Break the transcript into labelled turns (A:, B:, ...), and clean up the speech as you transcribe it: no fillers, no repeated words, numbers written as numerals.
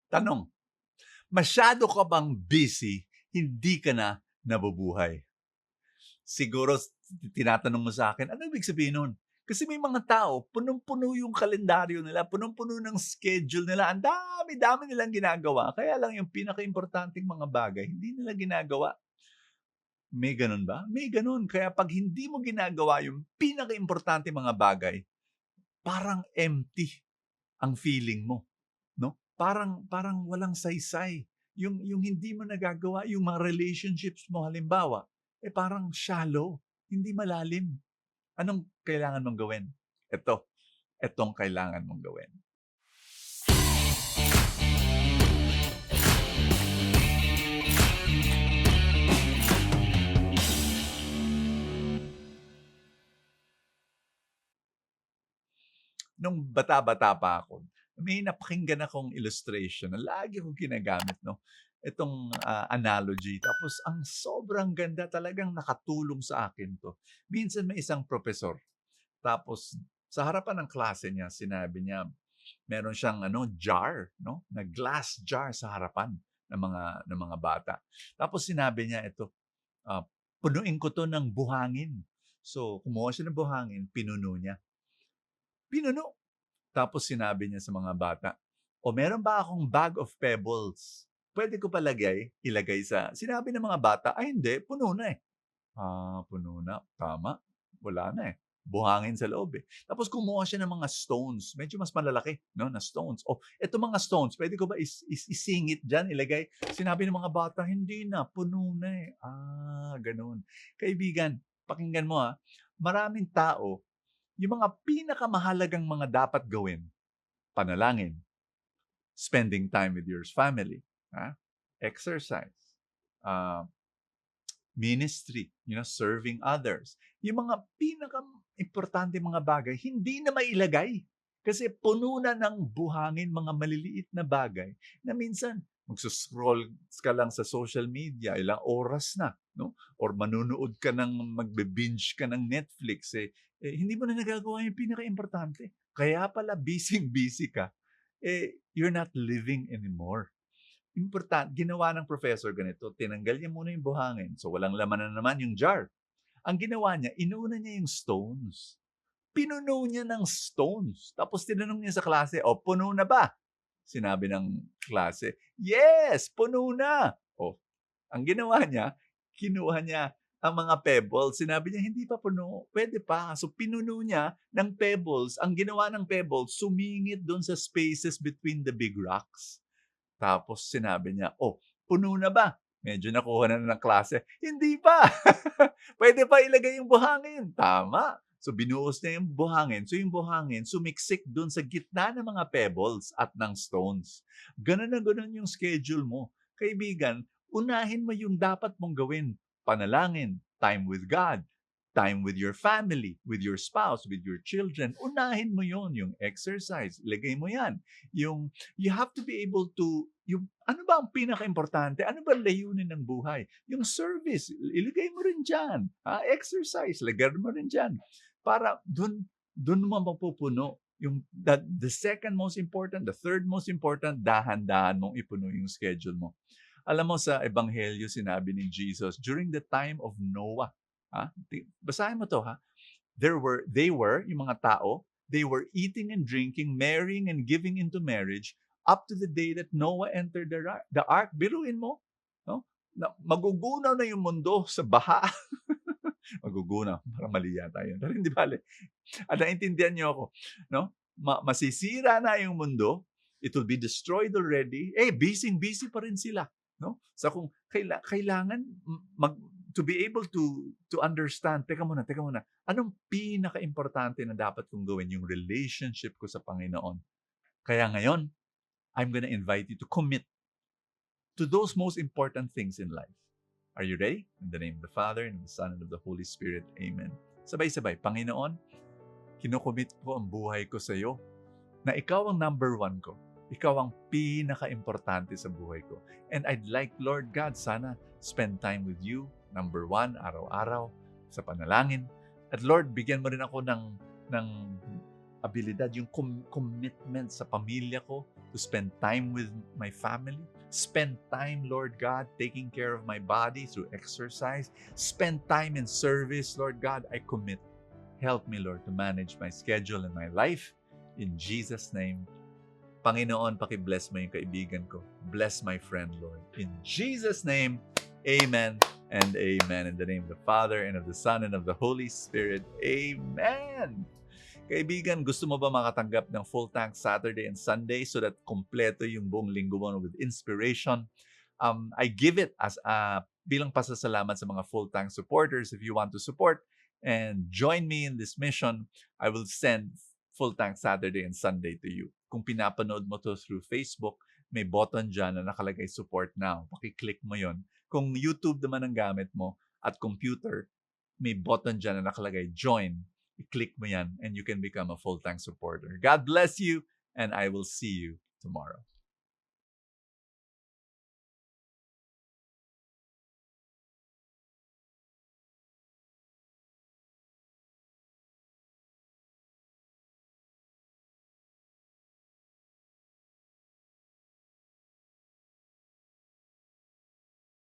A: Tanong, masyado ka bang busy, hindi ka na nabubuhay? Siguro tinatanong mo sa akin, ano ibig sabihin nun? Kasi may mga tao, punong-puno yung kalendaryo nila, punong-puno ng schedule nila, ang dami-dami nilang ginagawa, kaya lang yung pinakaimportanteng mga bagay, hindi nila ginagawa. May gano'n ba? May gano'n. Kaya 'pag hindi mo ginagawa yung pinakaimportanteng mga bagay, parang empty ang feeling mo, 'no? Parang parang walang saysay. Yung hindi mo nagagawa yung mga relationships mo halimbawa, parang shallow, hindi malalim. Anong kailangan mong gawin? Etong kailangan mong gawin. Nung bata-bata pa ako, may napakinggan akong illustration na lagi kong ginagamit 'no, itong, analogy tapos ang sobrang ganda talagang nakatulong sa akin 'to. Minsan may isang propesor, tapos sa harapan ng klase niya sinabi niya meron siyang ano, jar 'no, na glass jar sa harapan ng mga bata. Tapos sinabi niya ito, "Punuin ko 'to ng buhangin." So, kumuha siya ng buhangin, pinuno niya. Pinuno. Tapos sinabi niya sa mga bata, "O meron ba akong bag of pebbles? Puwede ko ilagay sa" sinabi ng mga bata, "Ay hindi, puno na, eh." Puno na, tama, wala na, eh, buhangin sa loob, eh. Tapos kumuha siya ng mga stones, medyo mas malalaki 'no, na stones. "Oh, eto mga stones puwede ko ba isingit diyan, ilagay?" Sinabi ng mga bata, "Hindi na, puno na, eh." Gano'n. Kaibigan, pakinggan mo, maraming tao yung mga pinakamahalagang mga dapat gawin, panalangin, spending time with your family, exercise, ah, ministry, serving others. Yung mga pinaka-importante mga bagay, hindi na mailagay. Kasi puno na ng buhangin mga maliliit na bagay na minsan magsuscroll ka lang sa social media, ilang oras na, no? Or manunood ka ng magbe-binge ka ng Netflix, hindi mo na nagagawa yung pinaka-importante. Kaya pala busy-busy ka, you're not living anymore. Ginawa ng professor ganito, tinanggal niya muna yung buhangin, so walang laman na naman yung jar. Ang ginawa niya, inuna niya yung stones. Pinuno niya ng stones. Tapos tinanong niya sa klase, "O, puno na ba?" Sinabi ng klase, "Yes, puno na." O, ang ginawa niya, kinuha niya ang mga pebbles. Sinabi niya, "Hindi pa puno, puwede pa." So, pinuno niya ng pebbles. Ang ginawa ng pebbles, sumingit do'n sa spaces between the big rocks. Tapos sinabi niya, "Oh, puno na ba?" Medyo nakuha na ng klase, "Hindi pa, puwede pa ilagay yung buhangin." Tama. So binuhos niya yung buhangin. So yung buhangin sumiksik dun sa gitna ng mga pebbles at ng stones. Gano'n na gano'n yung schedule mo. Kaibigan, unahin mo yung dapat mong gawin. Panalangin, time with God, time with your family, with your spouse, with your children. Unahin mo yon, yung exercise, ilagay mo yan. You have to be able to yung ano ba ang pinakaimportante? Ano ba layunin ng buhay? Yung service, ilagay mo rin diyan. Exercise, lagyan mo rin diyan. Para dun mo mapupuno yung the second most important, the third most important, dahan-dahan mong ipuno yung schedule mo. Alam mo sa ebanghelyo sinabi ni Jesus, during the time of Noah, basahin mo 'to, yung mga tao, they were eating and drinking, marrying and giving into marriage up to the day that Noah entered the ark. Biruin mo, no? Na magugunaw na yung mundo sa baha. Magugunaw, parang mali yata yun. Pero hindi bale. Naintindihan niyo ako, no? Masisira na yung mundo. It will be destroyed already. Busy-busy pa rin sila, no? Sa kung kailangan mag to be able to understand, teka muna, anong pinakaimportante na dapat kong gawin? Yung relationship ko sa Panginoon. Kaya ngayon, I'm gonna invite you to commit to those most important things in life. Are you ready? In the name of the Father, and of the Son, and of the Holy Spirit. Amen. Sabay-sabay. Panginoon, kinocommit ko ang buhay ko sa iyo na ikaw ang number one ko. Ikaw ang pinaka-importante sa buhay ko. And I'd like, Lord God, sana spend time with you, number one, araw-araw, sa panalangin. At Lord, bigyan mo rin ako ng abilidad, yung commitment sa pamilya ko, to spend time with my family, spend time, Lord God, taking care of my body through exercise, spend time in service, Lord God, I commit. Help me, Lord, to manage my schedule and my life. In Jesus' name, Panginoon, paki-bless mo yung kaibigan ko. Bless my friend, Lord. In Jesus' name, amen and amen. In the name of the Father, and of the Son, and of the Holy Spirit, amen. Kaibigan, gusto mo ba makatanggap ng full tank Saturday and Sunday so that kompleto yung buong linggo mo with inspiration? I give it as bilang pasasalamat sa mga full tank supporters. If you want to support and join me in this mission, I will send full tank Saturday and Sunday to you. Kung pinapanood mo to through Facebook, may button dyan na nakalagay support now. Pakiclick mo yon. Kung YouTube naman ang gamit mo at computer, may button dyan na nakalagay join. I-click mo yan and you can become a full tank supporter. God bless you and I will see you tomorrow.